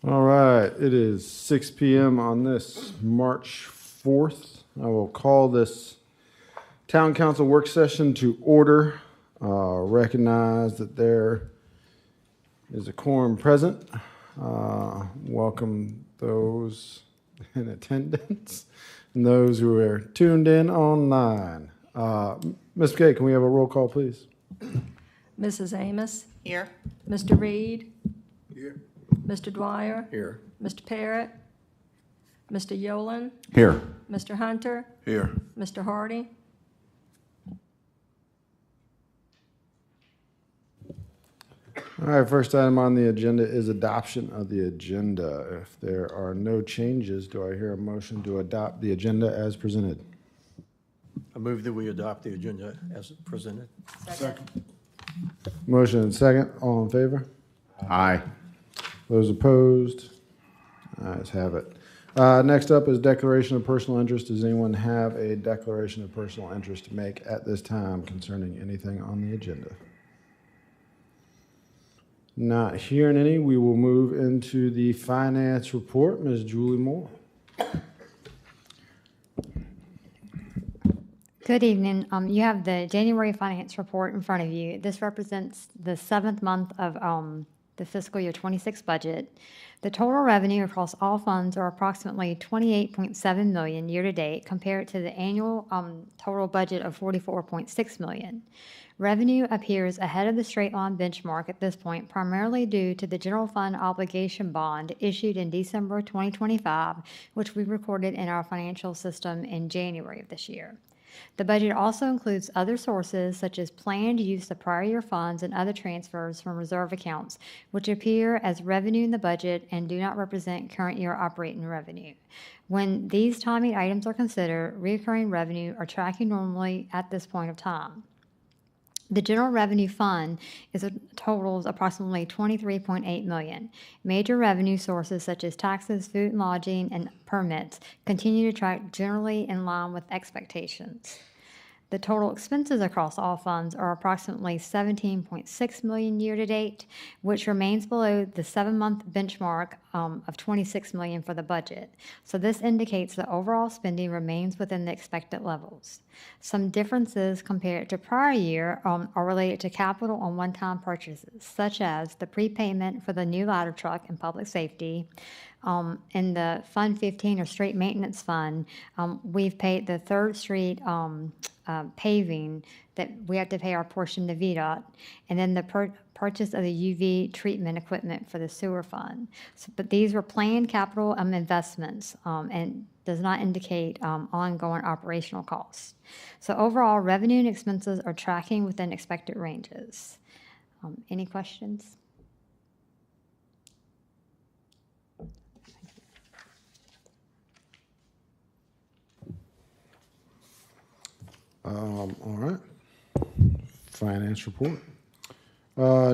All right, it is 6 p.m. on this March 4th. I will call this Town Council work session to order. Recognize that there is a quorum present. Welcome those in attendance and those who are tuned in online. Ms. McKay, can we have a roll call, please? Mrs. Amos? Here. Mr. Reed? Here. Mr. Dwyer? Here. Mr. Parrott? Mr. Yolen? Here. Mr. Hunter? Here. Mr. Hardy? All right, first item on the agenda is adoption of the agenda. If there are no changes, do I hear a motion to adopt the agenda as presented? I move that we adopt the agenda as presented. Second. Motion and second, all in favor? Aye. Those opposed? Ayes have it. Next up is declaration of personal interest. Does anyone have a declaration of personal interest to make at this time concerning anything on the agenda? Not hearing any, we will move into the finance report. Ms. Julie Moore. Good evening. You have the January finance report in front of you. This represents the 7th month of the fiscal year 26 budget. The total revenue across all funds are approximately $28.7 million year to date compared to the annual total budget of $44.6 million. Revenue appears ahead of the straight line benchmark at this point, primarily due to the general fund obligation bond issued in December 2025, which we recorded in our financial system in January of this year. The budget also includes other sources such as planned use of prior year funds and other transfers from reserve accounts, which appear as revenue in the budget and do not represent current year operating revenue. When these timing items are considered, recurring revenue are tracking normally at this point of time. The general revenue fund totals approximately $23.8 million. Major revenue sources such as taxes, food and lodging, and permits continue to track generally in line with expectations. The total expenses across all funds are approximately $17.6 million year to date, which remains below the 7-month benchmark of $26 million for the budget. So this indicates that overall spending remains within the expected levels. Some differences compared to prior year are related to capital and one-time purchases, such as the prepayment for the new ladder truck and public safety. In the Fund 15 or Street Maintenance Fund, we've paid the 3rd Street paving that we have to pay our portion to VDOT, and then the purchase of the UV treatment equipment for the sewer fund. So, but these were planned capital investments and does not indicate ongoing operational costs. So overall, revenue and expenses are tracking within expected ranges. Any questions? All right. Finance report.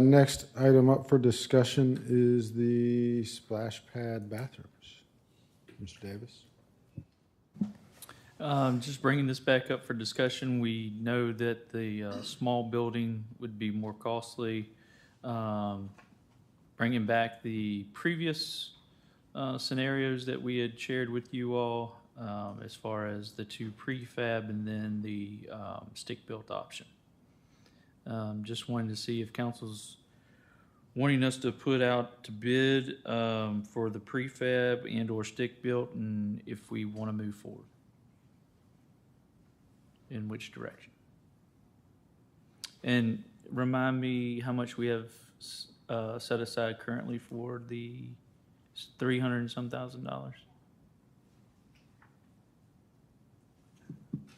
Next item up for discussion is the splash pad bathrooms. Mr. Davis. Just bringing this back up for discussion, we know that the small building would be more costly. Bringing back the previous scenarios that we had shared with you all, as far as the 2 prefab and then the stick-built option. Just wanted to see if council's wanting us to put out to bid for the prefab and or stick-built, and if we want to move forward. In which direction? And remind me how much we have set aside currently for the $300 and some thousand.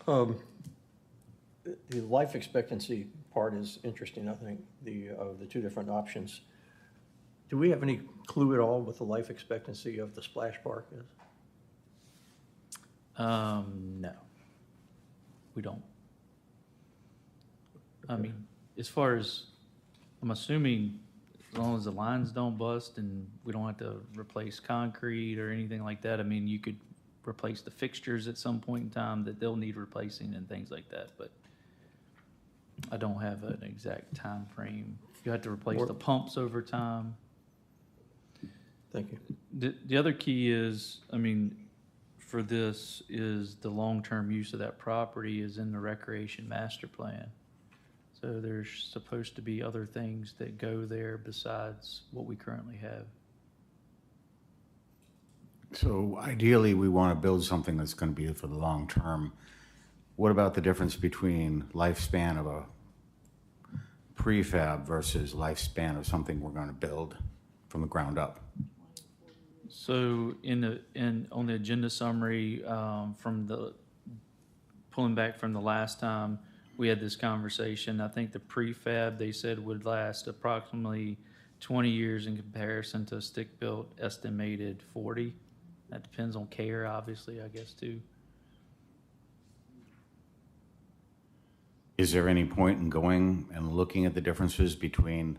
The life expectancy part is interesting, I think, the 2 different options. Do we have any clue at all what the life expectancy of the splash park is? No, we don't. I mean, as far as, I'm assuming, as long as the lines don't bust and we don't have to replace concrete or anything like that, I mean, you could replace the fixtures at some point in time that they'll need replacing and things like that, but I don't have an exact time frame. You have to replace the pumps over time. Thank you. The other key is, I mean, for this is the long-term use of that property is in the recreation master plan. So there's supposed to be other things that go there besides what we currently have. So ideally, we want to build something that's going to be for the long term. What about the difference between lifespan of a prefab versus lifespan of something we're going to build from the ground up? So on the agenda summary, pulling back from the last time we had this conversation, I think the prefab, they said would last approximately 20 years in comparison to stick-built estimated 40. That depends on care, obviously, I guess, too. Is there any point in going and looking at the differences between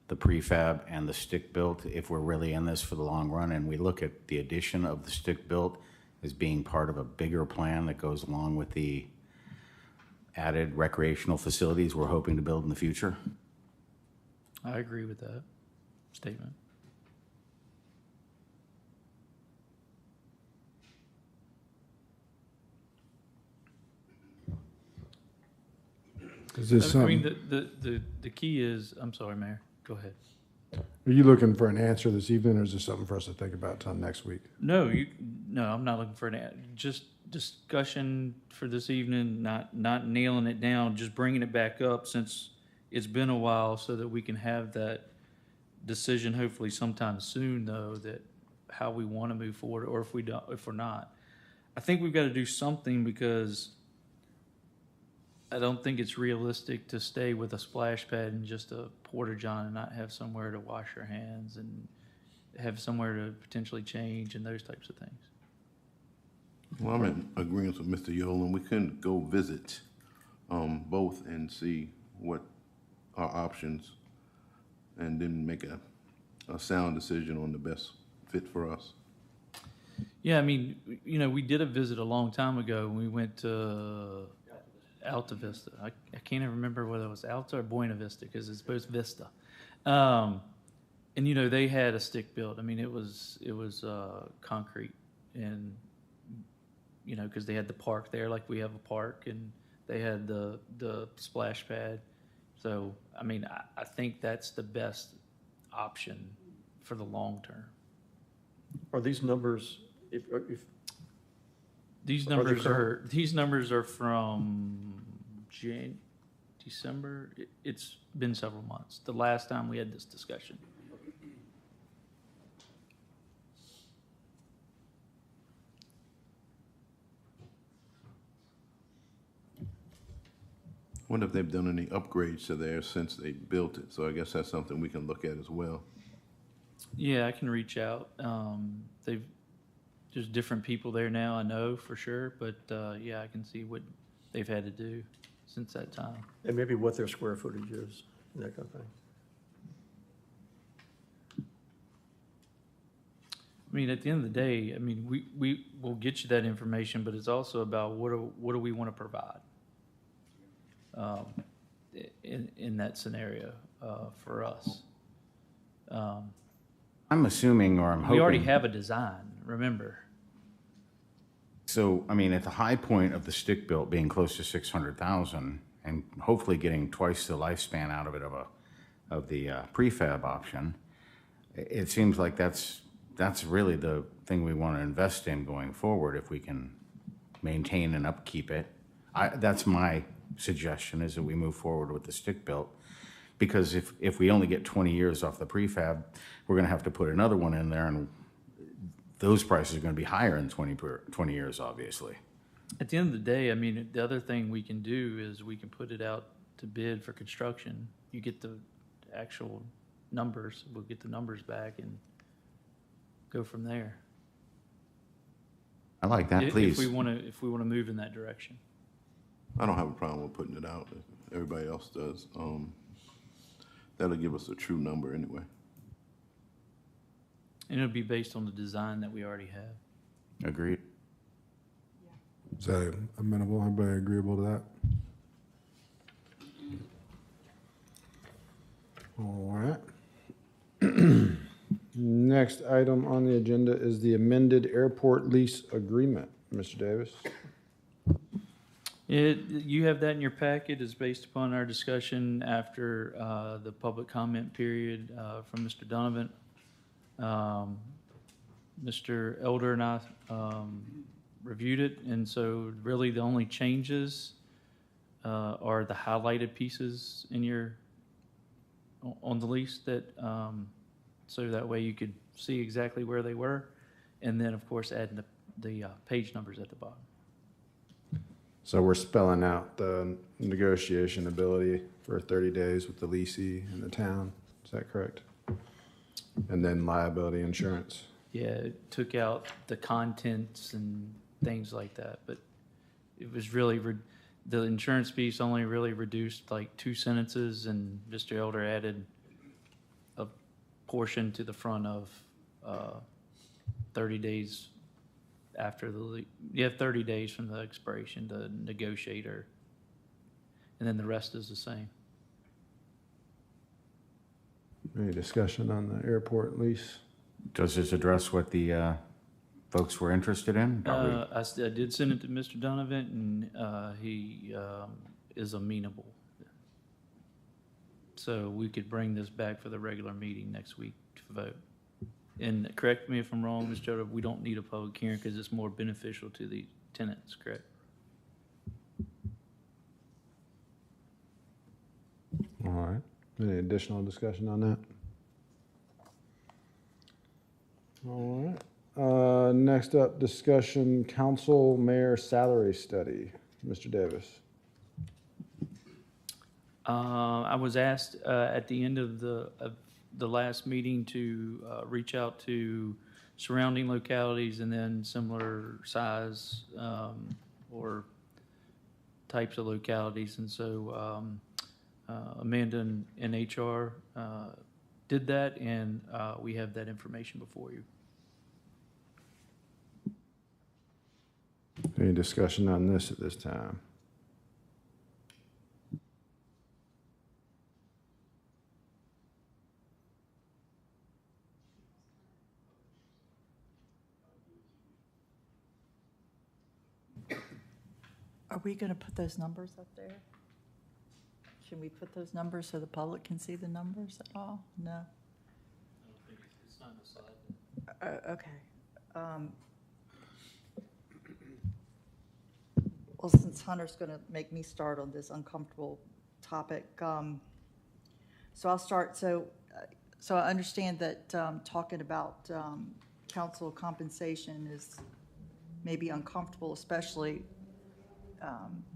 the prefab and the stick-built if we're really in this for the long run, and we look at the addition of the stick-built as being part of a bigger plan that goes along with the added recreational facilities we're hoping to build in the future? I agree with that statement. Is this I mean, something, the key is, I'm sorry, Mayor, go ahead. are you looking for an answer this evening, or is this something for us to think about till next week? No, I'm not looking for just discussion for this evening, not nailing it down, just bringing it back up since it's been a while so that we can have that decision hopefully sometime soon, though, that how we want to move forward, or if we're not. I think we've got to do something because I don't think it's realistic to stay with a splash pad and just a porta john and not have somewhere to wash your hands and have somewhere to potentially change and those types of things. Well, I'm in agreement with Mr. Yolen. We couldn't go visit both and see what our options, and then make a sound decision on the best fit for us. Yeah, I mean, we did a visit a long time ago. We went to Alta Vista. I can't even remember whether it was Alta or Buena Vista because it's both Vista. And they had a stick built. I mean, it was concrete, and because they had the park there, like we have a park, and they had the splash pad. So I mean, I think that's the best option for the long term. Are these numbers, if These Are they numbers are from December. It's been several months. The last time we had this discussion. Wonder if they've done any upgrades to there since they built it. So I guess that's something we can look at as well. Yeah, I can reach out. There's different people there now, I know for sure, but yeah, I can see what they've had to do since that time. and maybe what their square footage is, and that kind of thing. I mean, at the end of the day, I mean, we will get you that information, but it's also about what do we want to provide in that scenario for us. I'm assuming, or I'm hoping. We already have a design, remember. So, I mean, at the high point of the stick-built being close to 600,000 and hopefully getting twice the lifespan out of it of the prefab option, it seems like that's really the thing we want to invest in going forward if we can maintain and upkeep it. That's my suggestion, is that we move forward with the stick-built. Because if we only get 20 years off the prefab, we're going to have to put another one in there, and those prices are going to be higher in 20 years, obviously. At the end of the day, I mean, the other thing we can do is we can put it out to bid for construction. You get the actual numbers, we'll get the numbers back and go from there. I like that, please. If we want to move in that direction. I don't have a problem with putting it out if everybody else does. That'll give us a true number anyway. And it'll be based on the design that we already have. Agreed. Is that amenable? Everybody agreeable to that? All right. Next next item on the agenda is the amended airport lease agreement. Mr. Davis? You have that in your packet. Is based upon our discussion after the public comment period from Mr. Donovan. Mr. Elder and I reviewed it, and so really the only changes are the highlighted pieces in on the lease that, so that way you could see exactly where they were, and then, of course, adding the page numbers at the bottom. So we're spelling out the negotiation ability for 30 days with the leasee and the town. Is that correct? And then liability insurance. Yeah, it took out the contents and things like that, but it was really, the insurance piece only really reduced like 2 sentences, and Mr. Elder added a portion to the front of 30 days after you have 30 days from the expiration to negotiate, and then the rest is the same. Any discussion on the airport lease? Does this address what the folks were interested in? I did send it to Mr. Donovan, and he is amenable. So we could bring this back for the regular meeting next week to vote. And correct me if I'm wrong, Mr. Elder, we don't need a public hearing because it's more beneficial to the tenants, correct? All right. Any additional discussion on that? All right. Next up, discussion council mayor salary study. Mr. Davis. I was asked at the end of the last meeting to reach out to surrounding localities and then similar size or types of localities. And so Amanda and HR did that, and we have that information before you. Any discussion on this at this time? Are we going to put those numbers up there? Should we put those numbers so the public can see the numbers at all? No? It's not a slide. Okay. Well, since Hunter's going to make me start on this uncomfortable topic, so I'll start. So I understand that talking about council compensation is maybe uncomfortable, especially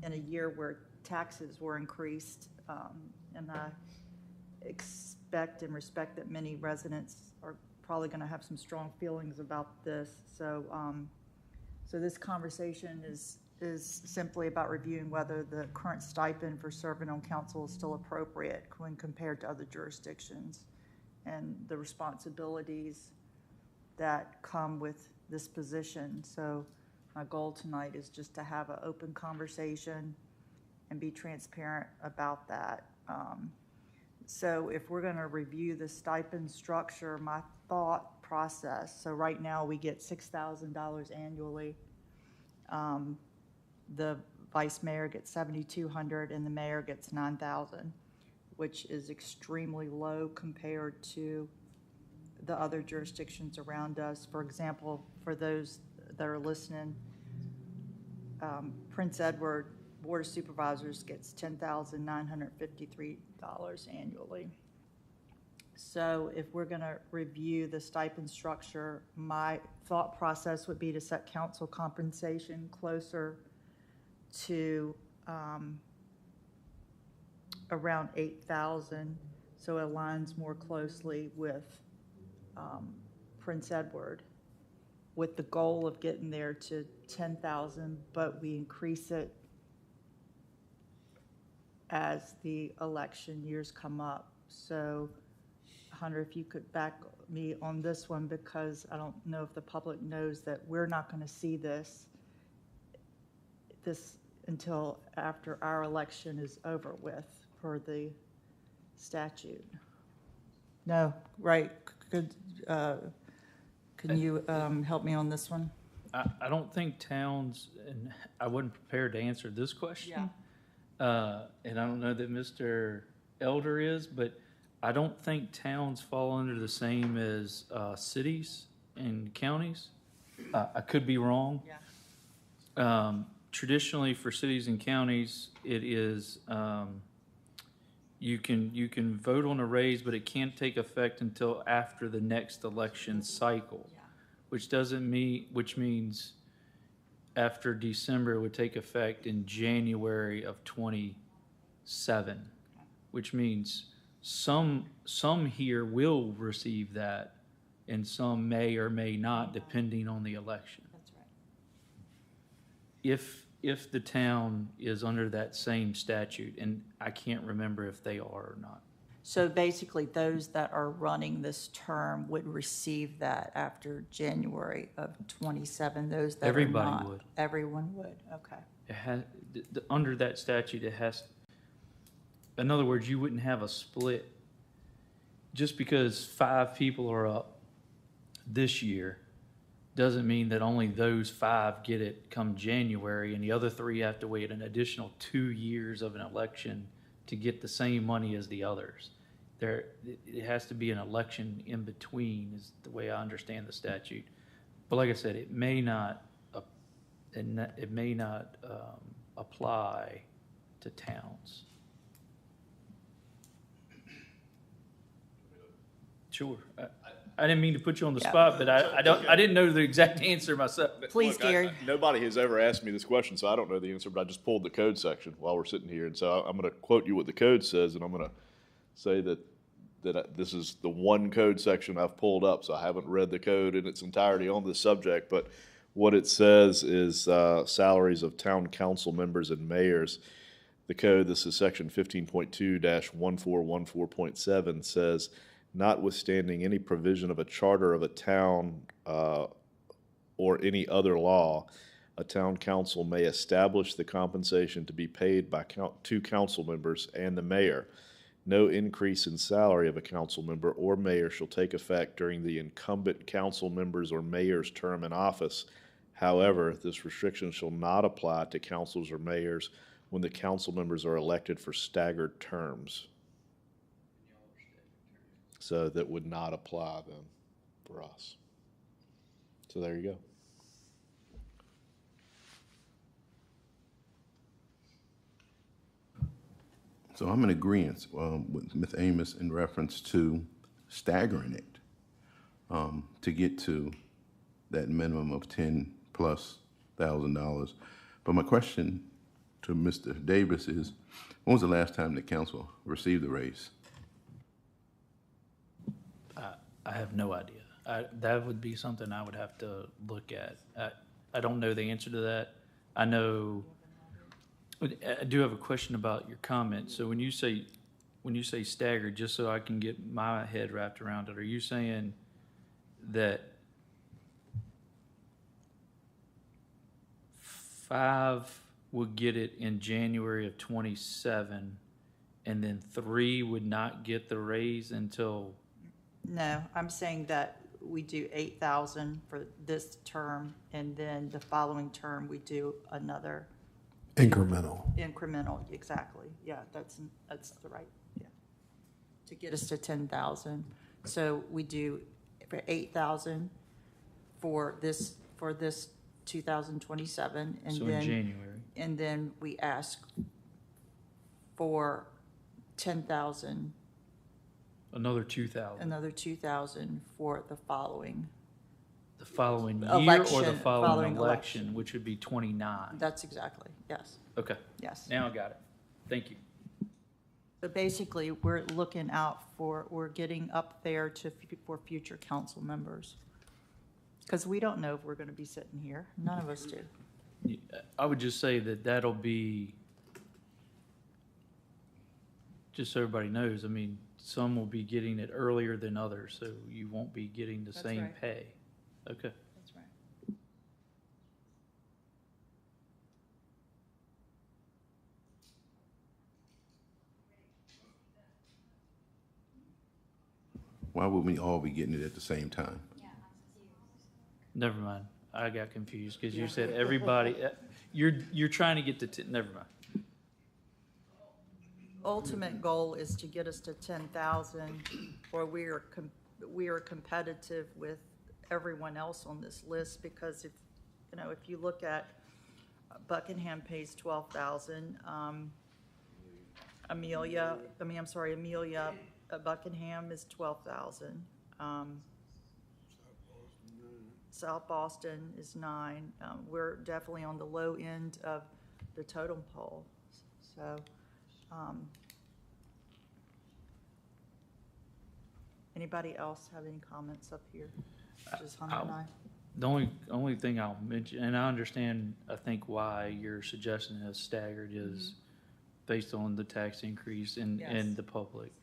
in a year where taxes were increased, and I expect and respect that many residents are probably going to have some strong feelings about this. So, so this conversation is simply about reviewing whether the current stipend for serving on council is still appropriate when compared to other jurisdictions, and the responsibilities that come with this position. So my goal tonight is just to have an open conversation and be transparent about that. So if we're going to review the stipend structure, my thought process, so right now we get $6,000 annually. The vice mayor gets $7,200 and the mayor gets $9,000, which is extremely low compared to the other jurisdictions around us. For example, for those that are listening, Prince Edward Board of Supervisors gets $10,953 annually. So if we're going to review the stipend structure, my thought process would be to set council compensation closer to around $8,000, so it aligns more closely with Prince Edward, with the goal of getting there to $10,000, but we increase it as the election years come up. So, Hunter, if you could back me on this one, because I don't know if the public knows that we're not going to see this until after our election is over with per the statute. No, right. Good. Can you help me on this one? I don't think towns, and I wasn't prepared to answer this question. And I don't know that Mr. Elder is, but I don't think towns fall under the same as cities and counties. I could be wrong. Traditionally, for cities and counties, it is, you can vote on a raise, but it can't take effect until after the next election cycle. Which means after December, it would take effect in January of '27, which means some here will receive that, and some may or may not, depending on the election. That's right. If the town is under that same statute, and I can't remember if they are or not. So basically, those that are running this term would receive that after January of '27, those that are Everybody not. would. Everyone would, okay. It has, under that statute, it has, in other words, you wouldn't have a split. Just because 5 people are up this year doesn't mean that only those 5 get it come January and the other 3 have to wait an additional 2 years of an election to get the same money as the others. It has to be an election in between, is the way I understand the statute. But like I said, it may not apply to towns. Sure. I didn't mean to put you on the spot, but I didn't know the exact answer myself. Please, Look, Gary. Nobody has ever asked me this question, so I don't know the answer, but I just pulled the code section while we're sitting here. And so I'm going to quote you what the code says, and I'm going to say that this is the one code section I've pulled up, so I haven't read the code in its entirety on this subject. But what it says is salaries of town council members and mayors. The code, this is section 15.2-1414.7, says, notwithstanding any provision of a charter of a town or any other law, a town council may establish the compensation to be paid by 2 council members and the mayor. No increase in salary of a council member or mayor shall take effect during the incumbent council members or mayor's term in office. However, this restriction shall not apply to councils or mayors when the council members are elected for staggered terms. So that would not apply then for us. So there you go. So I'm in agreement with Ms. Amos in reference to staggering it to get to that minimum of $10,000+. But my question to Mr. Davis is, when was the last time the council received a raise? I have no idea. That would be something I would have to look at. I don't know the answer to that. I do have a question about your comment. So when you say staggered, just so I can get my head wrapped around it, are you saying that 5 would get it in January of '27, and then 3 would not get the raise until? No, I'm saying that we do 8,000 for this term, and then the following term, we do another Incremental. incremental, exactly. Yeah, that's the right, yeah. To get us to 10,000. So we do for 8,000 for this 2027, and So then. in January. And then we ask for 10,000, Another 2,000. another 2,000 for the following. The following year or the Election, following following election, election. which would be 29. That's exactly, yes, Okay, yes. now I got it. Thank you. So basically, we're looking out for, we're getting up there for future council members. Because we don't know if we're going to be sitting here. None of us do. I would just say that that'll be, just so everybody knows, I mean, some will be getting it earlier than others, so you won't be getting the That's same right. pay. Okay. That's right. Why would we all be getting it at the same time? Never mind. I got confused because you said everybody, you're trying to get to, never mind. Ultimate goal is to get us to 10,000, where we are competitive with everyone else on this list, because if you look at Buckingham pays 12,000, Amelia, Buckingham is 12,000. South Boston is 9. We're definitely on the low end of the totem pole, so. Anybody else have any comments up here? Just Hunter and I. The only thing I'll mention, and I understand, I think why you're suggesting it's staggered is based on the tax increase and Yes. the public.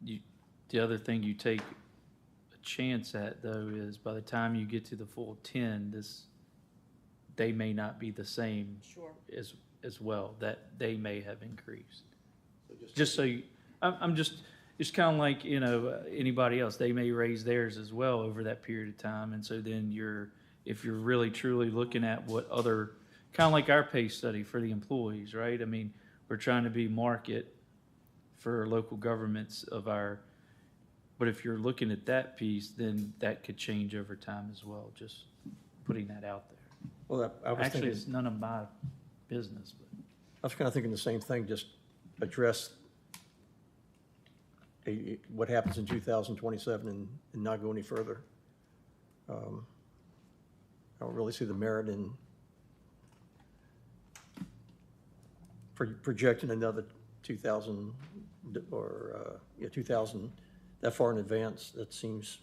The other thing you take a chance at, though, is by the time you get to the full 10, they may not be the same Sure. as well, that they may have increased. Just so you, it's kind of like, anybody else, they may raise theirs as well over that period of time. And so then if you're really truly looking at what other, kind of like our pay study for the employees, right? I mean, we're trying to be market for local governments but if you're looking at that piece, then that could change over time as well, just putting that out there. Well, I was Actually, thinking, it's none of my business, but. I was kind of thinking the same thing, just address what happens in 2027 and not go any further. I don't really see the merit in projecting another 2,000 or 2,000 that far in advance. That seems,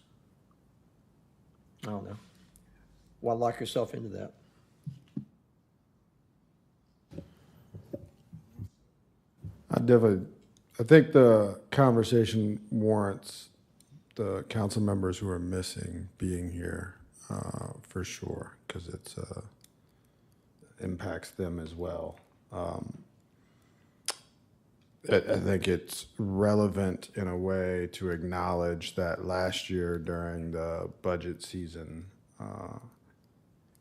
I don't know. Why lock yourself into that? I think the conversation warrants the council members who are missing being here, for sure, because it's, impacts them as well. I think it's relevant in a way to acknowledge that last year during the budget season,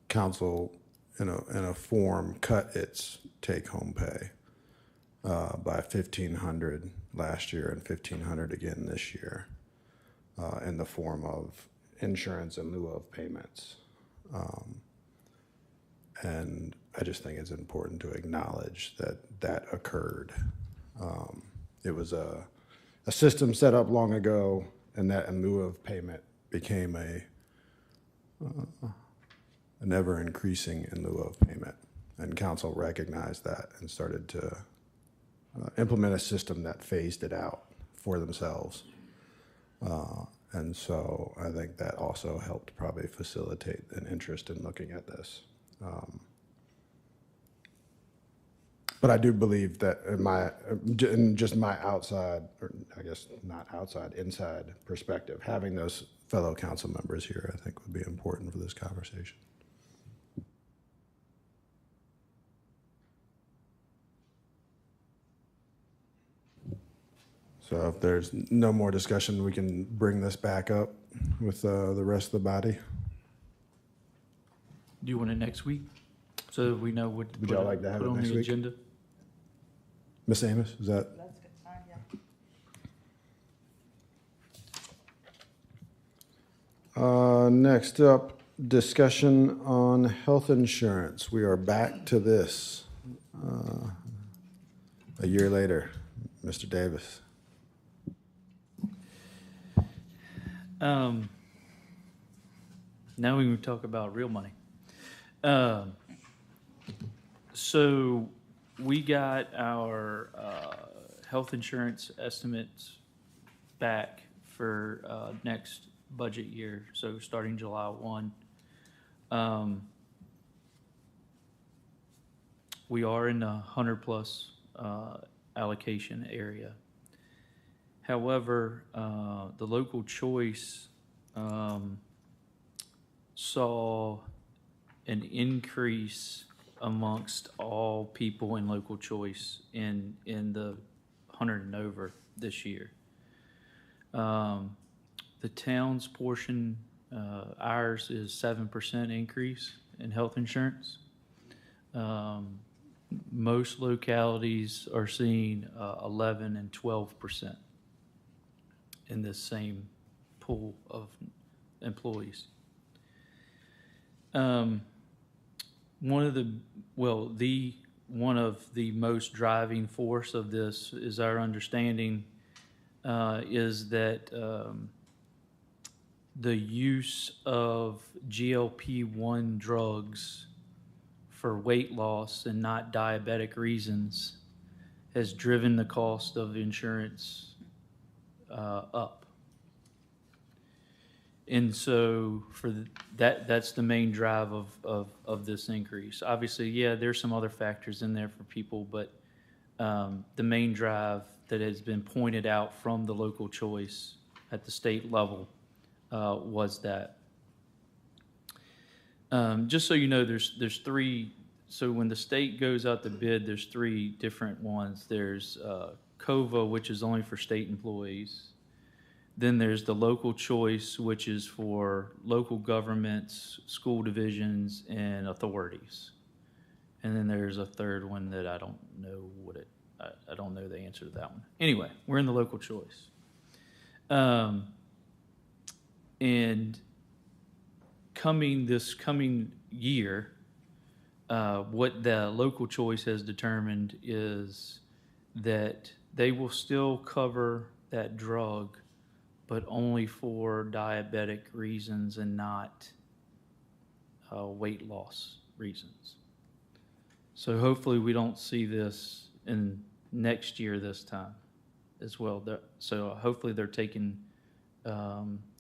council in a form cut its take-home pay by $1,500 last year and $1,500 again this year, in the form of insurance in lieu of payments. And I just think it's important to acknowledge that occurred. It was a system set up long ago, and that in lieu of payment became an ever-increasing in lieu of payment. And council recognized that and started to implement a system that phased it out for themselves. And so I think that also helped probably facilitate an interest in looking at this. But I do believe that in just my outside, or I guess not outside, inside perspective, having those fellow council members here, I think would be important for this conversation. So if there's no more discussion, we can bring this back up with the rest of the body. Do you want it next week? So that we know what to Would put y'all like to have it on next the week? agenda? Ms. Amos, is that? That's good time, yeah. Next up, discussion on health insurance. We are back to this a year later. Mr. Davis. Now we can talk about real money. So we got our health insurance estimates back for next budget year, so starting July 1. We are in the 100+ allocation area. However, the local choice saw an increase amongst all people in local choice in the 100 and over this year. The town's portion Ours is 7% increase in health insurance. Most localities are seeing 11 and 12% in this same pool of employees. One of the most driving force of this is our understanding is that the use of GLP-1 drugs for weight loss and not diabetic reasons has driven the cost of insurance up. And so that's the main drive of this increase. Obviously, yeah, there's some other factors in there for people, but the main drive that has been pointed out from the local choice at the state level was that. Just so you know, there's three. So when the state goes out to bid, there's three different ones. There's COVA, which is only for state employees. Then there's the local choice, which is for local governments, school divisions, and authorities. And then there's a third one that I don't know I don't know the answer to that one. Anyway, we're in the local choice. And this coming year, what the local choice has determined is that they will still cover that drug, but only for diabetic reasons and not weight loss reasons. So hopefully we don't see this in next year this time as well. So hopefully they're taking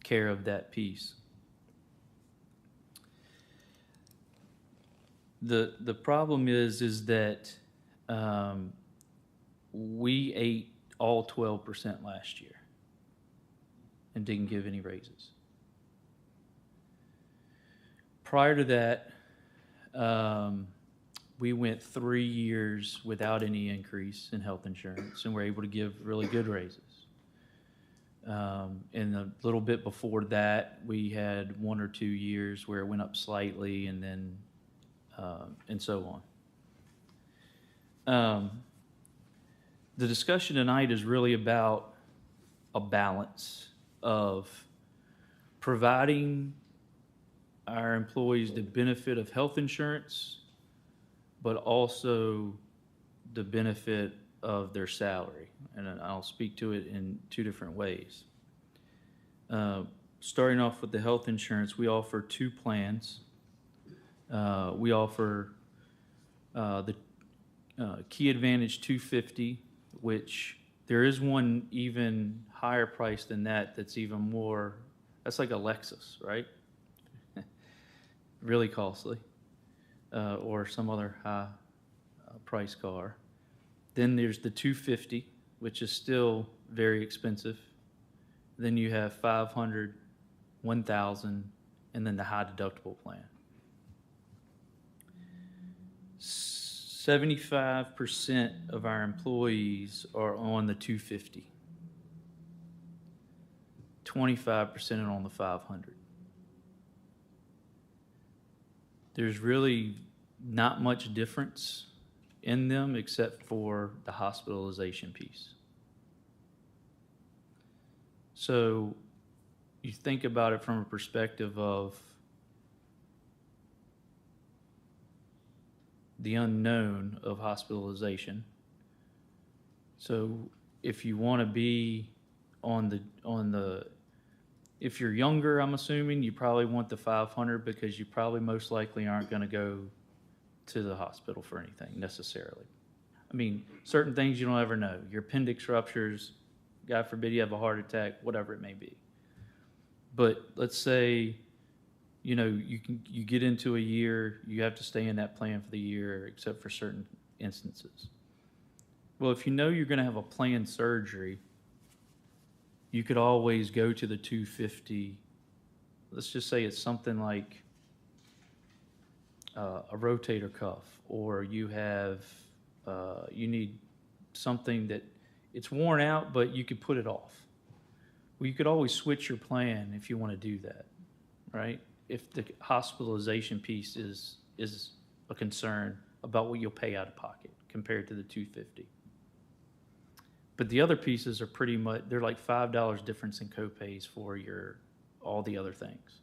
care of that piece. The problem is that we ate all 12% last year and didn't give any raises. Prior to that, we went 3 years without any increase in health insurance and were able to give really good raises. And a little bit before that, we had 1 or 2 years where it went up slightly, and then and so on. The discussion tonight is really about a balance of providing our employees the benefit of health insurance, but also the benefit of their salary. And I'll speak to it in two different ways. Starting off with the health insurance, we offer 2 plans. We offer the Key Advantage 250, which there is one even higher price than that that's even more, that's like a Lexus, right? Really costly, or some other high price car. Then there's the 250, which is still very expensive. Then you have 500, 1,000, and then the high deductible plan. 75% of our employees are on the 250. 25% are on the 500. There's really not much difference in them except for the hospitalization piece. So you think about it from a perspective of the unknown of hospitalization. So if you want to be on the if you're younger, I'm assuming you probably want the 500 because you probably most likely aren't going to go to the hospital for anything necessarily. I mean, certain things you don't ever know. Your appendix ruptures, God forbid you have a heart attack, whatever it may be. But let's say, you know, you get into a year, you have to stay in that plan for the year, except for certain instances. Well, if you know you're going to have a planned surgery, you could always go to the 250. Let's just say it's something like a rotator cuff, or you have you need something that it's worn out, but you could put it off. Well, you could always switch your plan if you want to do that, right? If the hospitalization piece is a concern about what you'll pay out of pocket compared to the 250. But the other pieces are pretty much, they're like $5 difference in copays for all the other things,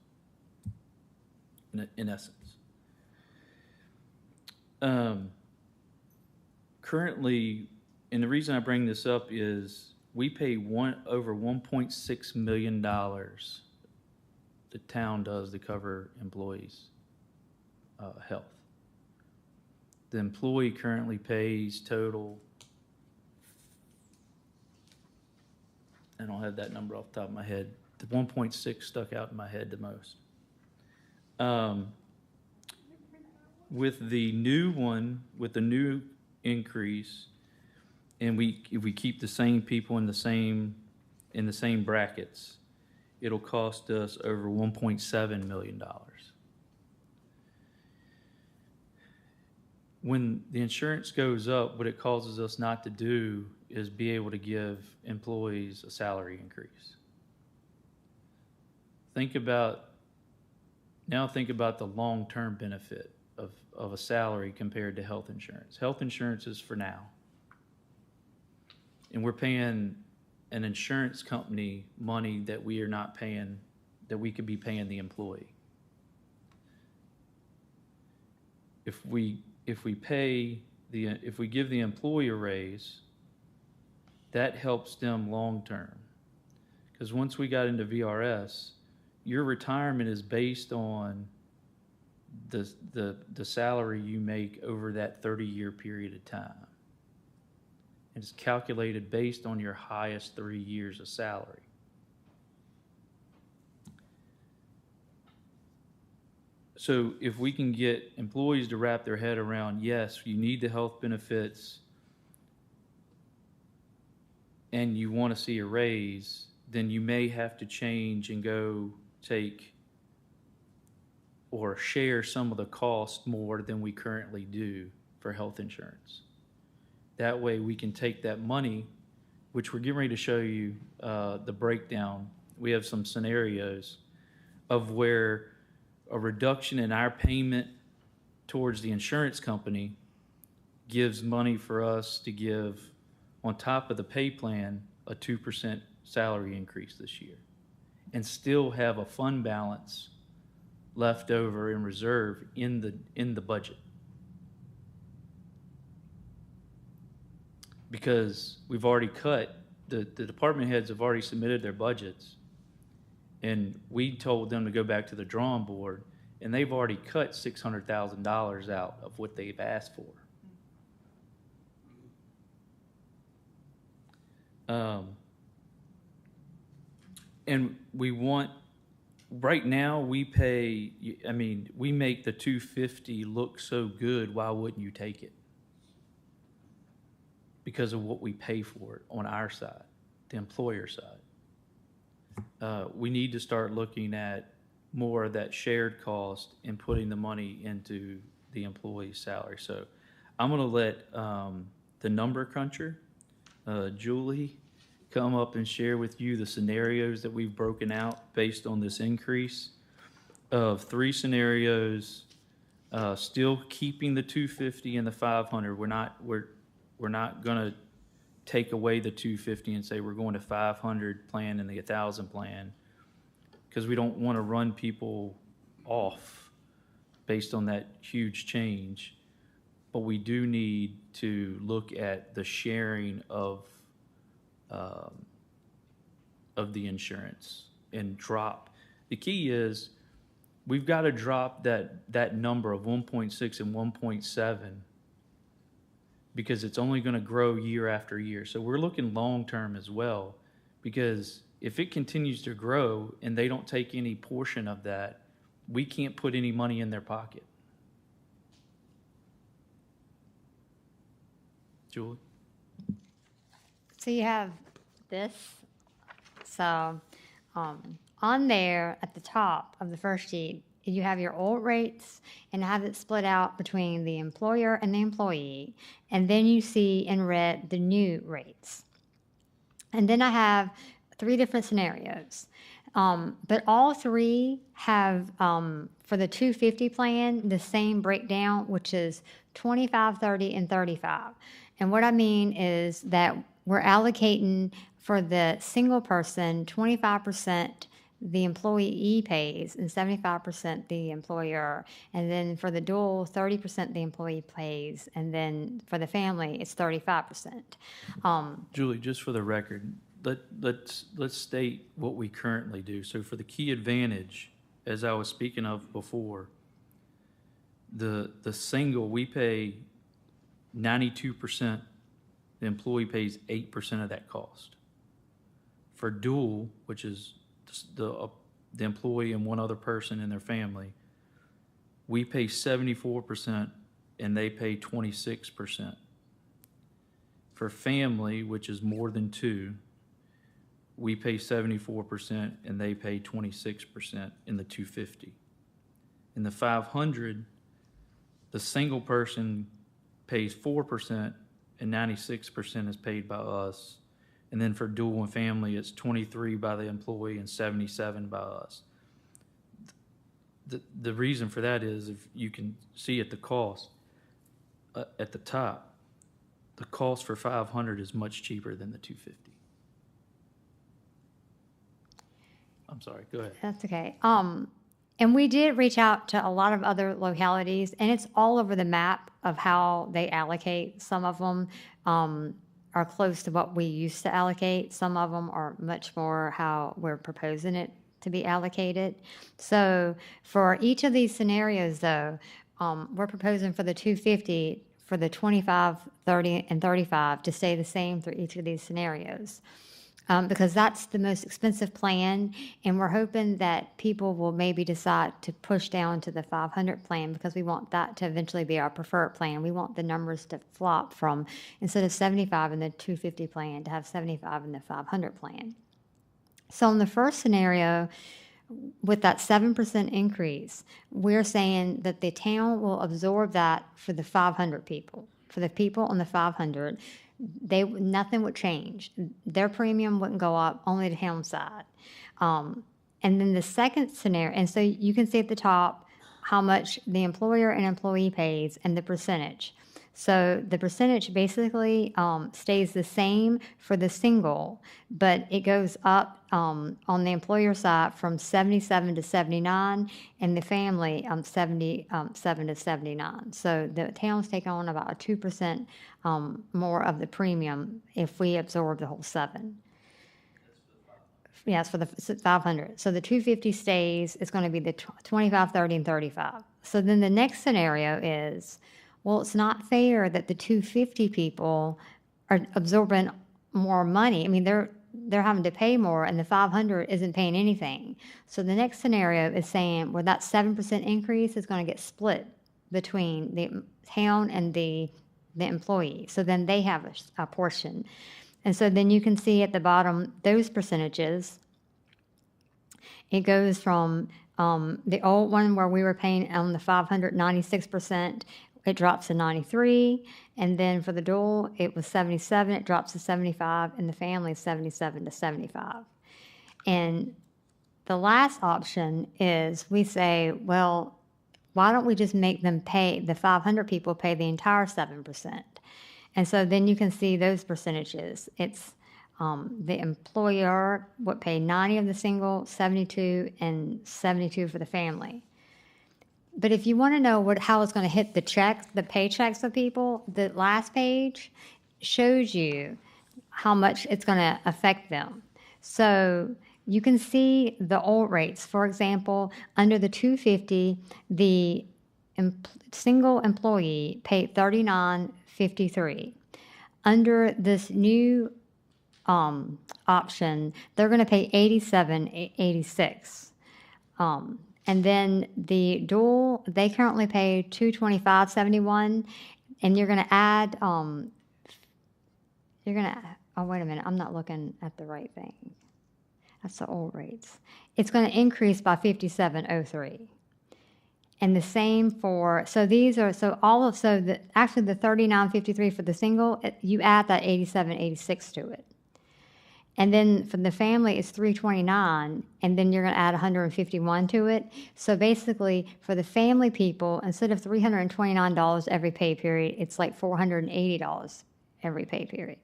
in essence. Currently, and the reason I bring this up is we pay over $1.6 million the town does to cover employees' health. The employee currently pays total, I don't have that number off the top of my head. The 1.6 stuck out in my head the most. With the new one, with the new increase, and if we keep the same people in the same brackets, it'll cost us over $1.7 million. When the insurance goes up, what it causes us not to do is be able to give employees a salary increase. Think about the long-term benefit of a salary compared to health insurance. Health insurance is for now. And we're paying an insurance company money that we are not paying, that we could be paying the employee. If we give the employee a raise, that helps them long-term. Because once we got into VRS, your retirement is based on the salary you make over that 30-year period of time. It's calculated based on your highest 3 years of salary. So if we can get employees to wrap their head around, yes, you need the health benefits and you want to see a raise, then you may have to change and go take or share some of the cost more than we currently do for health insurance. That way we can take that money, which we're getting ready to show you the breakdown. We have some scenarios of where a reduction in our payment towards the insurance company gives money for us to give, on top of the pay plan, a 2% salary increase this year, and still have a fund balance left over in reserve in the budget. Because we've already cut, the department heads have already submitted their budgets, and we told them to go back to the drawing board, and they've already cut $600,000 out of what they've asked for. And we want, right now we pay, we make the 250 look so good, why wouldn't you take it? Because of what we pay for it on our side, the employer side. We need to start looking at more of that shared cost and putting the money into the employee's salary. So I'm going to let the number cruncher, Julie, come up and share with you the scenarios that we've broken out based on this increase of 3 scenarios, still keeping the 250 and the 500. We're not going to take away the 250 and say we're going to 500 plan and the 1,000 plan, because we don't want to run people off based on that huge change. But we do need to look at the sharing of the insurance and drop. The key is we've got to drop that number of 1.6 and 1.7, because it's only going to grow year after year. So we're looking long-term as well, because if it continues to grow and they don't take any portion of that, we can't put any money in their pocket. Julie? So you have this. So on there at the top of the first sheet, you have your old rates and have it split out between the employer and the employee. And then you see in red the new rates. And then I have 3 different scenarios. But all three have, for the 250 plan, the same breakdown, which is 25, 30, and 35. And what I mean is that we're allocating for the single person, 25% the employee pays and 75% the employer. And then for the dual, 30% the employee pays. And then for the family, it's 35%. Julie, just for the record, let's state what we currently do. So for the Key Advantage, as I was speaking of before, the single, we pay 92%, the employee pays 8% of that cost. For dual, which is the employee and one other person in their family, we pay 74% and they pay 26%. For family, which is more than two, we pay 74% and they pay 26% in the 250. In the 500, the single person pays 4% and 96% is paid by us. And then for dual and family, it's 23 by the employee and 77 by us. The reason for that is, if you can see at the cost, at the top, the cost for 500 is much cheaper than the 250. I'm sorry, go ahead. That's okay. And we did reach out to a lot of other localities, and it's all over the map of how they allocate. Some of them are close to what we used to allocate. Some of them are much more how we're proposing it to be allocated. So for each of these scenarios, though, we're proposing for the 250, for the 25, 30, and 35 to stay the same through each of these scenarios. Because that's the most expensive plan, and we're hoping that people will maybe decide to push down to the 500 plan, because we want that to eventually be our preferred plan. We want the numbers to flop from, instead of 75 in the 250 plan, to have 75 in the 500 plan. So in the first scenario, with that 7% increase, we're saying that the town will absorb that for the 500 people. For the people on the 500, nothing would change. Their premium wouldn't go up, only the town side. And then the second scenario, and so you can see at the top how much the employer and employee pays and the percentage. So the percentage basically stays the same for the single, but it goes up on the employer side from 77 to 79, and the family 77 to 79. So the towns take on about a 2% more of the premium if we absorb the whole 7. Yes, for the 500. So the 250 stays. It's going to be the 25, 30, and 35. So then the next scenario is, well, it's not fair that the 250 people are absorbing more money. I mean, they're having to pay more, and the 500 isn't paying anything. So the next scenario is saying, well, that 7% increase is going to get split between the town and the employee. So then they have a portion. And so then you can see at the bottom those percentages. It goes from the old one where we were paying on the 500, 96%. It drops to 93, and then for the dual, it was 77, it drops to 75, and the family is 77 to 75. And the last option is we say, well, why don't we just make them pay, the 500 people pay the entire 7%? And so then you can see those percentages. It's the employer would pay 90 of the single, 72, and 72 for the family. But if you want to know how it's going to hit the paychecks of people, the last page shows you how much it's going to affect them. So you can see the old rates. For example, under the 250, the single employee paid $39.53. Under this new option, they're going to pay $87.86. And then the dual, they currently pay $225.71, and you're going to add, oh, wait a minute, I'm not looking at the right thing. That's the old rates. It's going to increase by $57.03. And the same for, so these are, actually the $39.53 for the single, you add that $87.86 to it. And then for the family, it's $329, and then you're going to add $151 to it. So basically, for the family people, instead of $329 every pay period, it's like $480 every pay period.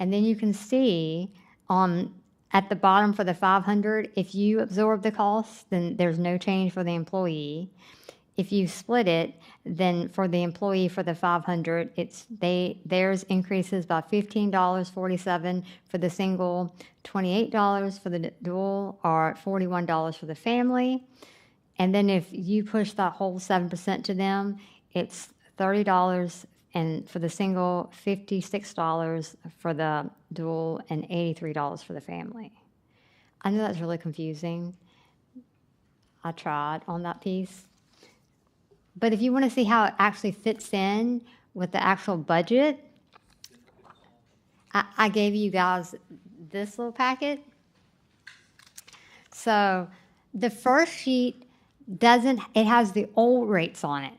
And then you can see at the bottom for the 500, if you absorb the cost, then there's no change for the employee. If you split it, then for the employee for the 500, theirs increases by $15.47 for the single, $28 for the dual, or $41 for the family. And then if you push that whole 7% to them, it's $30 and for the single, $56 for the dual, and $83 for the family. I know that's really confusing. I tried on that piece. But if you want to see how it actually fits in with the actual budget, I gave you guys this little packet. So the first sheet it has the old rates on it.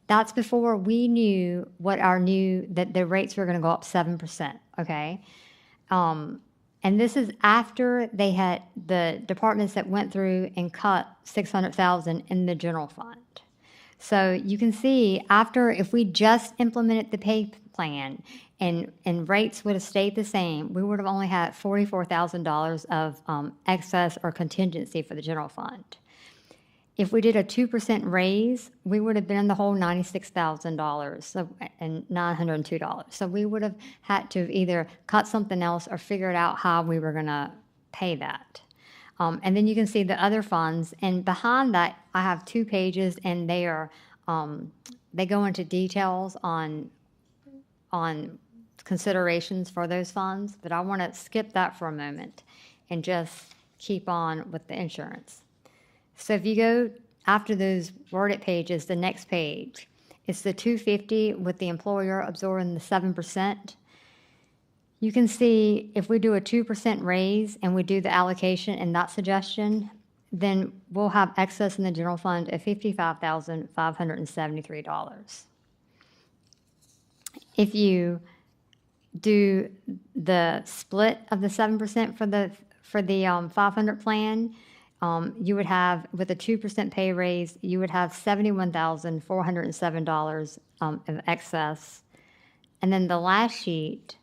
That's before we knew that the rates were going to go up 7%, okay? And this is after they had the departments that went through and cut $600,000 in the general fund. So you can see if we just implemented the pay plan and rates would have stayed the same, we would have only had $44,000 of excess or contingency for the general fund. If we did a 2% raise, we would have been in the whole $96,000 and $902. So we would have had to either cut something else or figure out how we were going to pay that. And then you can see the other funds, and behind that, I have 2 pages, and they go into details on considerations for those funds. But I want to skip that for a moment and just keep on with the insurance. So if you go after those worded pages, the next page, it's the $250 with the employer absorbing the 7%. You can see if we do a 2% raise and we do the allocation in that suggestion, then we'll have excess in the general fund of $55,573. If you do the split of the 7% for the 500 plan, you would have, with a 2% pay raise, you would have $71,407 of excess. And then the last sheet,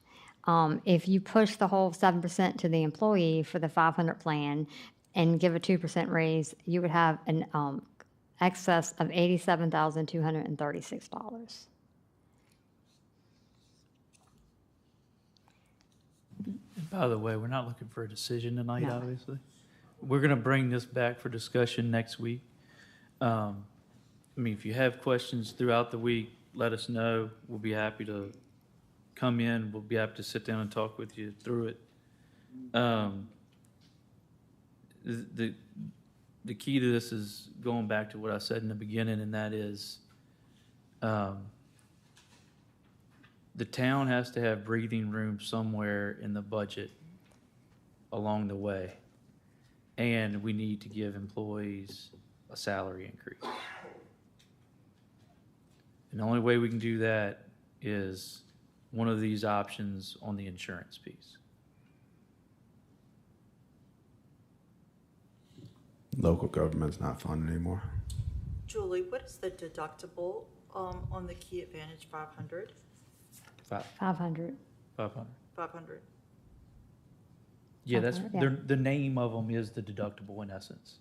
if you push the whole 7% to the employee for the 500 plan and give a 2% raise, you would have an excess of $87,236. And by the way, we're not looking for a decision tonight, No. obviously. We're going to bring this back for discussion next week. If you have questions throughout the week, let us know. We'll be happy to come in. We'll be happy to sit down and talk with you through it. The key to this is going back to what I said in the beginning, and that is the town has to have breathing room somewhere in the budget along the way. And we need to give employees a salary increase. And the only way we can do that is one of these options on the insurance piece. Local government's not fun anymore. Julie, what is the deductible on the Key Advantage 500? 500. 500. 500. Yeah, that's, 500, yeah. the name of them is the deductible in essence.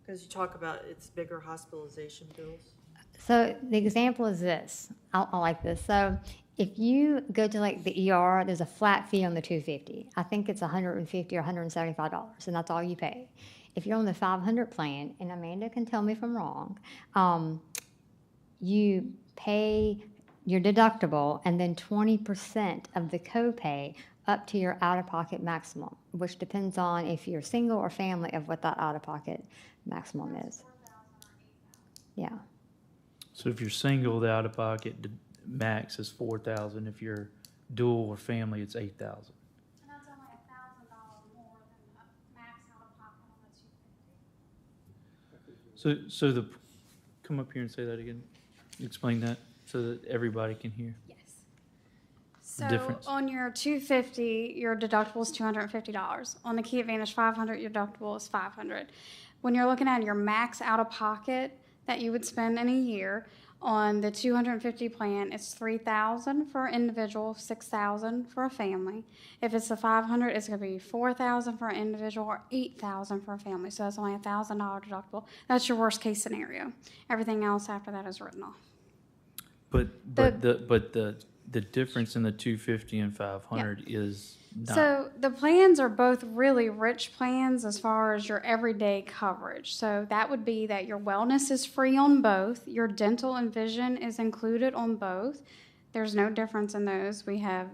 Because you talk about it's bigger hospitalization bills. So the example is this. I like this. So if you go to like the ER, there's a flat fee on the $250. I think it's $150 or $175, and that's all you pay. If you're on the 500 plan, and Amanda can tell me if I'm wrong, you pay your deductible and then 20% of the copay up to your out-of-pocket maximum, which depends on if you're single or family of what that out-of-pocket maximum is. Yeah. So if you're single, the out-of-pocket max is $4,000. If you're dual or family, it's $8,000. And that's only $1,000 more than the max out of pocket on the $250. So come up here and say that again. Explain that so that everybody can hear. Yes. So difference? on your 250, your deductible is $250. On the Key Advantage 500, your deductible is $500. When you're looking at your max out of pocket that you would spend in a year, on the 250 plan, it's $3,000 for an individual, $6,000 for a family. If it's the 500, it's going to be $4,000 for an individual or $8,000 for a family. So that's only a $1,000 deductible. That's your worst case scenario. Everything else after that is written off. But the difference in the 250 and 500 is not. So the plans are both really rich plans as far as your everyday coverage. So that would be that your wellness is free on both, your dental and vision is included on both. There's no difference in those. We have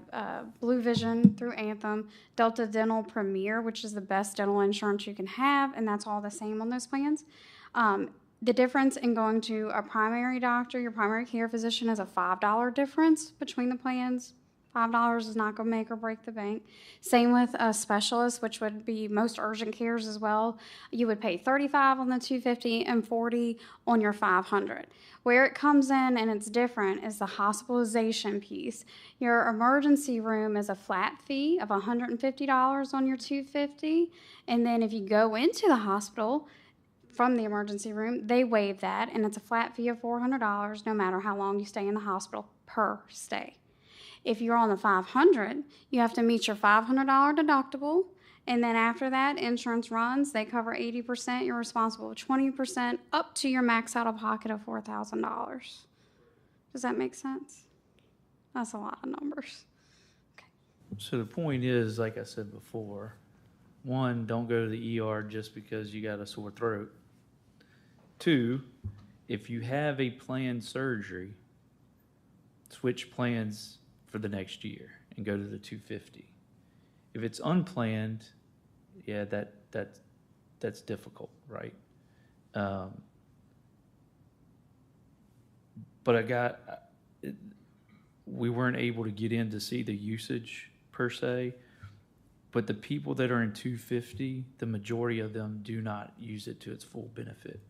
Blue Vision through Anthem, Delta Dental Premier, which is the best dental insurance you can have, and that's all the same on those plans. The difference in going to a primary doctor, your primary care physician, is a $5 difference between the plans. $5 is not going to make or break the bank. Same with a specialist, which would be most urgent cares as well. You would pay $35 on the 250 and $40 on your 500. Where it comes in and it's different is the hospitalization piece. Your emergency room is a flat fee of $150 on your 250, and then if you go into the hospital from the emergency room, they waive that, and it's a flat fee of $400 no matter how long you stay in the hospital per stay. If you're on the 500, you have to meet your $500 deductible, and then after that, insurance runs. They cover 80%. You're responsible for 20% up to your max out of pocket of $4,000. Does that make sense? That's a lot of numbers. So the point is, like I said before, one, don't go to the ER just because you got a sore throat. Two, if you have a planned surgery, switch plans for the next year and go to the 250. If it's unplanned, yeah, that's difficult, right? But we weren't able to get in to see the usage per se, but the people that are in 250, the majority of them do not use it to its full benefit,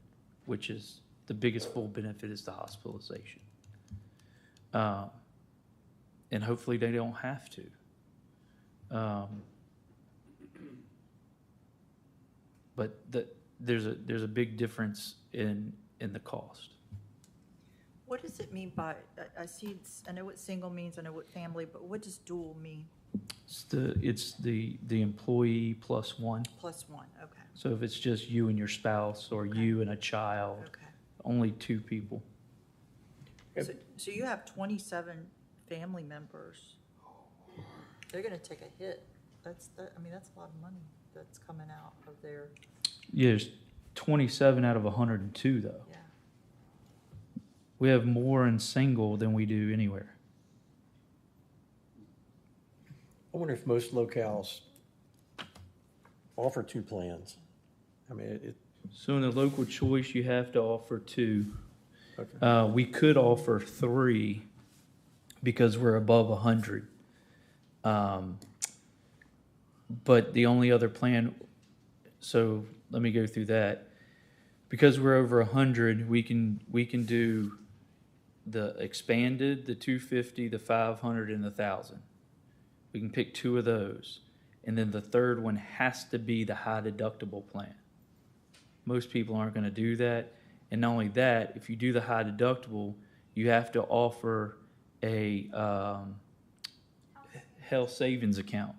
which is the biggest full benefit is the hospitalization. And hopefully they don't have to. But there's a big difference in the cost. What does it mean by, I know what single means, I know what family, but what does dual mean? It's the employee plus one. Plus one, okay. So if it's just you and your spouse or you and a child, Okay. only two people. So you have 27 family members. They're gonna take a hit. That's a lot of money that's coming out of their, Yeah, there's 27 out of 102 though. yeah. We have more in single than we do anywhere. I wonder if most locales offer two plans. I mean, So in the local choice, you have to offer two. okay. We could offer three because we're above 100. But the only other plan, so let me go through that. Because we're over 100, we can do the expanded, the 250, the 500, and the 1,000. We can pick two of those. And then the third one has to be the high deductible plan. Most people aren't going to do that. And not only that, if you do the high deductible, you have to offer a health savings account,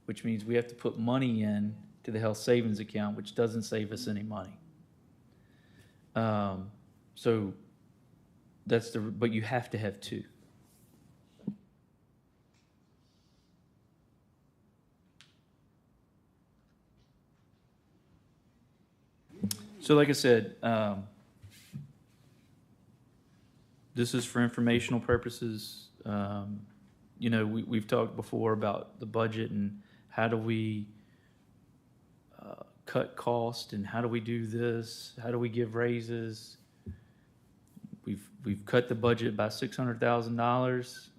which means we have to put money in to the health savings account, which doesn't save us any money. So that's but you have to have two. So like I said, this is for informational purposes. We've talked before about the budget and how do we cut cost and how do we do this? How do we give raises? We've cut the budget by $600,000,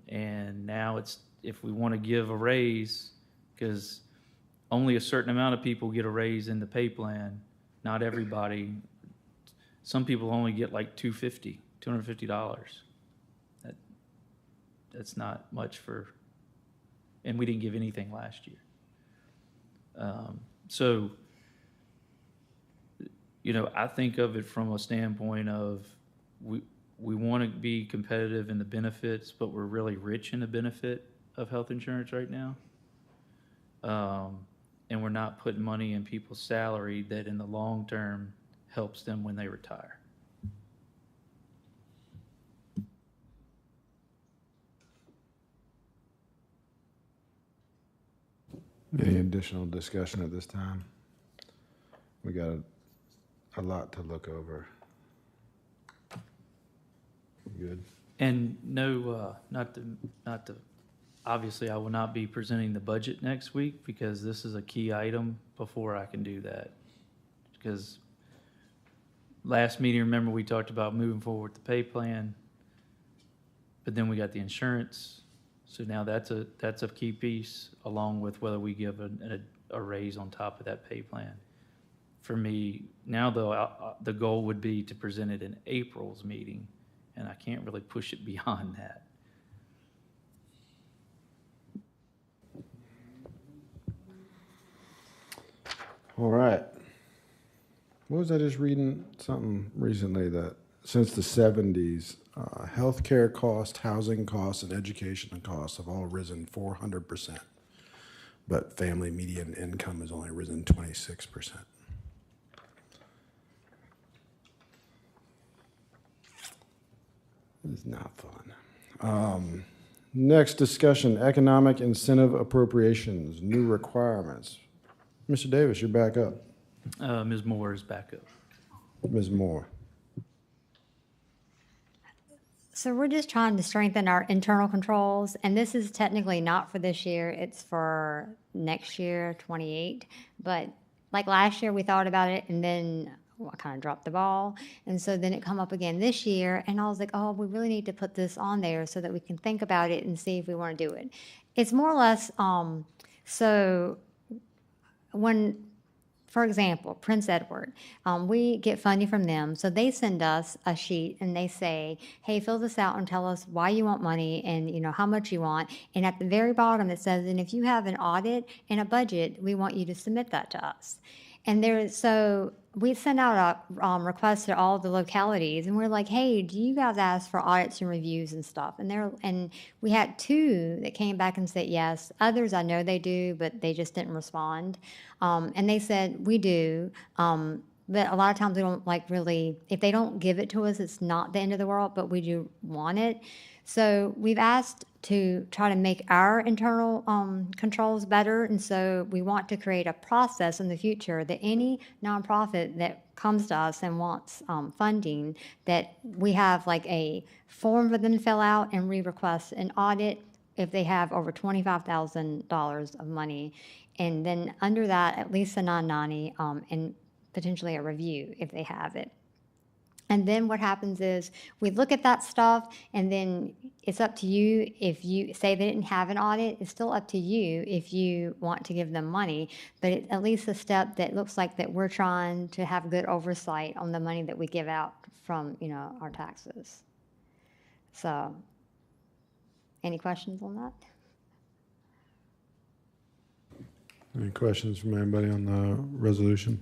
and now it's if we want to give a raise, because only a certain amount of people get a raise in the pay plan. Not everybody. Some people only get like $250. That that's not much for, and we didn't give anything last year. So, you know, I think of it from a standpoint of we want to be competitive in the benefits, but we're really rich in the benefit of health insurance right now. And we're not putting money in people's salary that in the long term helps them when they retire. Any additional discussion at this time? We got a lot to look over. Good. And no, not to, obviously I will not be presenting the budget next week because this is a key item before I can do that. Because last meeting, remember, we talked about moving forward with the pay plan, but then we got the insurance. So now that's a key piece, along with whether we give a raise on top of that pay plan. For me, now though, the goal would be to present it in April's meeting, and I can't really push it beyond that. All right. What was I just reading? Something recently that since the 70s, healthcare costs, housing costs, and education costs have all risen 400%. But family median income has only risen 26%. It's not fun. Next discussion, economic incentive appropriations, new requirements. Mr. Davis, you're back up. Ms. Moore is back up. Ms. Moore. So we're just trying to strengthen our internal controls, and this is technically not for this year, it's for next year, 28. But like last year, we thought about it, and then I kind of dropped the ball. And so then it come up again this year, and I was like, oh, we really need to put this on there so that we can think about it and see if we want to do it. It's more or less, so when, for example, Prince Edward, we get funding from them, so they send us a sheet and they say, hey, fill this out and tell us why you want money and, you know, how much you want. And at the very bottom it says, and if you have an audit and a budget, we want you to submit that to us. And so we send out a request to all the localities, and we're like, hey, do you guys ask for audits and reviews and stuff? And we had 2 that came back and said yes. Others I know they do, but they just didn't respond. And they said, we do. But a lot of times we don't really, if they don't give it to us, it's not the end of the world, but we do want it. So we've asked to try to make our internal controls better, and so we want to create a process in the future that any nonprofit that comes to us and wants funding, that we have like a form for them to fill out, and we request an audit if they have over $25,000 of money, and then under that at least a 990 and potentially a review if they have it. And then what happens is we look at that stuff, and then it's up to you. If you say they didn't have an audit, it's still up to you if you want to give them money. But it's at least a step that looks like that we're trying to have good oversight on the money that we give out from, you know, our taxes. So, any questions on that? Any questions from anybody on the resolution?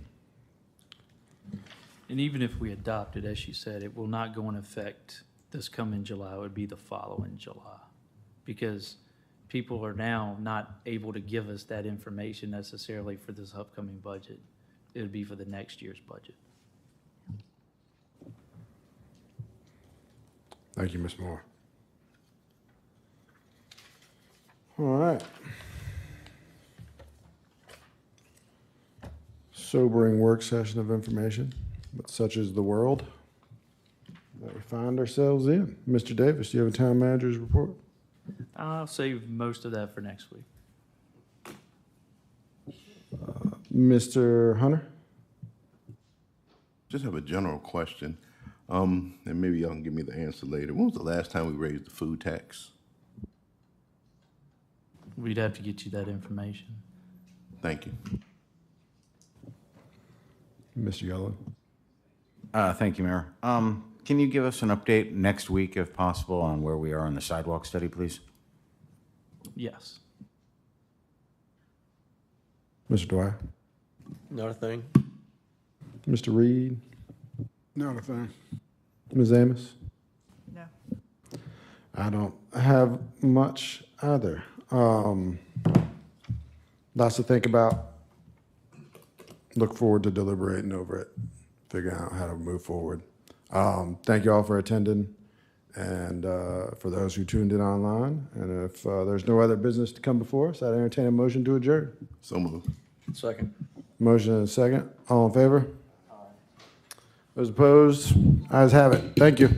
And even if we adopt it, as she said, it will not go in effect this coming July. It would be the following July. Because people are now not able to give us that information necessarily for this upcoming budget. It would be for the next year's budget. Thank you, Ms. Moore. All right. Sobering work session of information, but such is the world that we find ourselves in. Mr. Davis, do you have a town manager's report? I'll save most of that for next week. Mr. Hunter? Just have a general question, and maybe y'all can give me the answer later. When was the last time we raised the food tax? We'd have to get you that information. Thank you. Mr. Yellen? Thank you, Mayor. Can you give us an update next week, if possible, on where we are on the sidewalk study, please? Yes. Mr. Dwyer? Not a thing. Mr. Reed? Not a thing. Ms. Amos? No. I don't have much either. Lots to think about. Look forward to deliberating over it, figuring out how to move forward. Thank you all for attending, and for those who tuned in online. And if there's no other business to come before us, I'd entertain a motion to adjourn. So moved. Second. Motion and a second. All in favor? Those opposed? Ayes have it. Thank you.